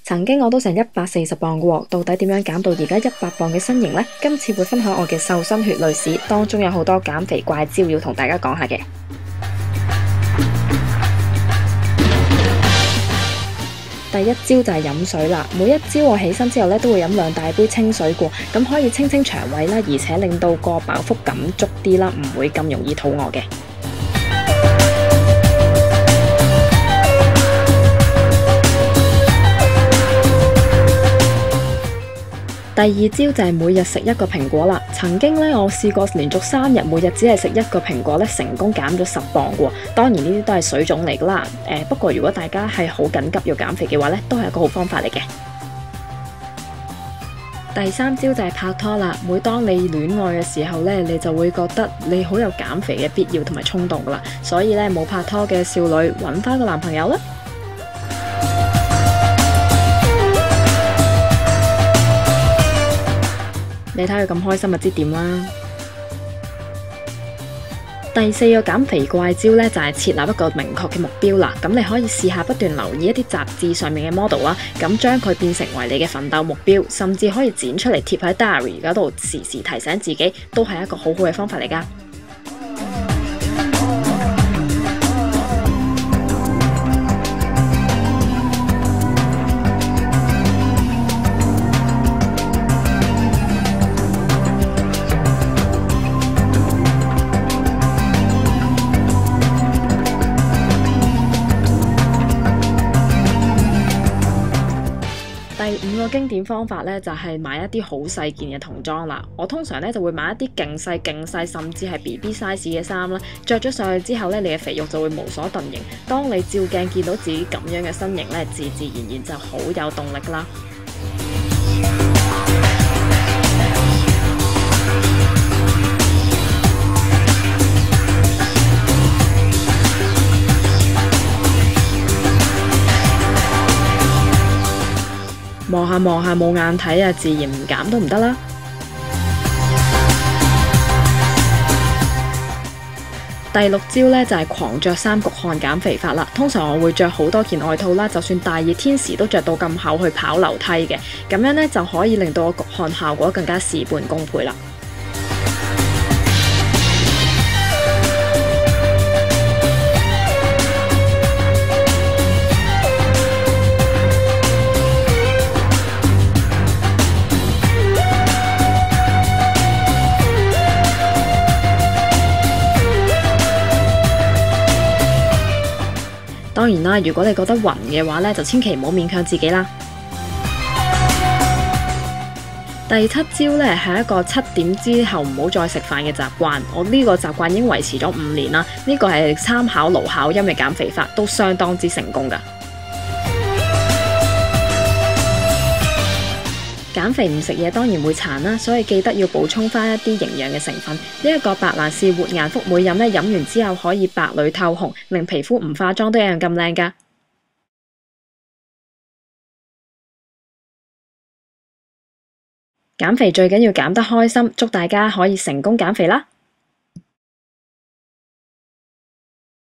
曾經我都成140磅嘅喎，到底點樣減到而家100磅嘅身形呢？今次會分享我嘅瘦身血淚史，當中有好多減肥怪招要同大家講下嘅。第一招就係飲水啦，每一朝我起身之後咧，都會飲2大杯清水過，咁可以清清腸胃啦，而且令到個飽腹感足啲啦，唔會咁容易肚餓嘅。第二招就係每日食1個蘋果啦。曾經咧，我試過連續3日每日只係食1個蘋果咧，成功減咗10磅嘅喎。當然呢啲都係水腫嚟噶啦。不過如果大家係好緊急要減肥嘅話咧，都係一個好方法嚟嘅。第三招就係拍拖啦。每當你戀愛嘅時候咧，你就會覺得你好有減肥嘅必要同埋衝動噶啦。所以咧，冇拍拖嘅少女揾翻個男朋友啦。你睇佢咁開心就知點啦。第4個減肥怪招呢，就係設立一個明確嘅目標啦。咁你可以試下不斷留意一啲雜誌上面嘅 model 啦，咁將佢變成為你嘅奮鬥目標，甚至可以剪出嚟貼喺 diary 嗰度，時時提醒自己，都係一個好好嘅方法嚟㗎。第5個經典方法咧，就係買一啲好細件嘅童裝啦。我通常咧就會買一啲勁細，甚至係 BB size 嘅衫啦。着咗上去之後咧，你嘅肥肉就會無所遁形。當你照鏡見到自己咁樣嘅身形咧，自然就好有動力啦。望下冇眼睇啊，自然唔減都唔得啦。第6招呢，就係狂着衫焗汗減肥法啦。通常我會着好多件外套啦，就算大熱天時都着到咁厚去跑樓梯嘅，咁樣呢，就可以令到我焗汗效果更加事半功倍啦。當然啦，如果你覺得暈嘅話咧，就千祈唔好勉強自己啦。第7招咧係一個7點之後唔好再食飯嘅習慣。我呢個習慣已經維持咗5年啦。呢個係參考盧巧音嘅減肥法，都相當之成功㗎。減肥唔食嘢當然會殘啦，所以記得要補充翻一啲營養嘅成分。呢一個白蘭氏活顏福美飲咧，飲完之後可以白裏透紅，令皮膚唔化妝都一樣咁靚㗎。減肥最緊要減得開心，祝大家可以成功減肥啦！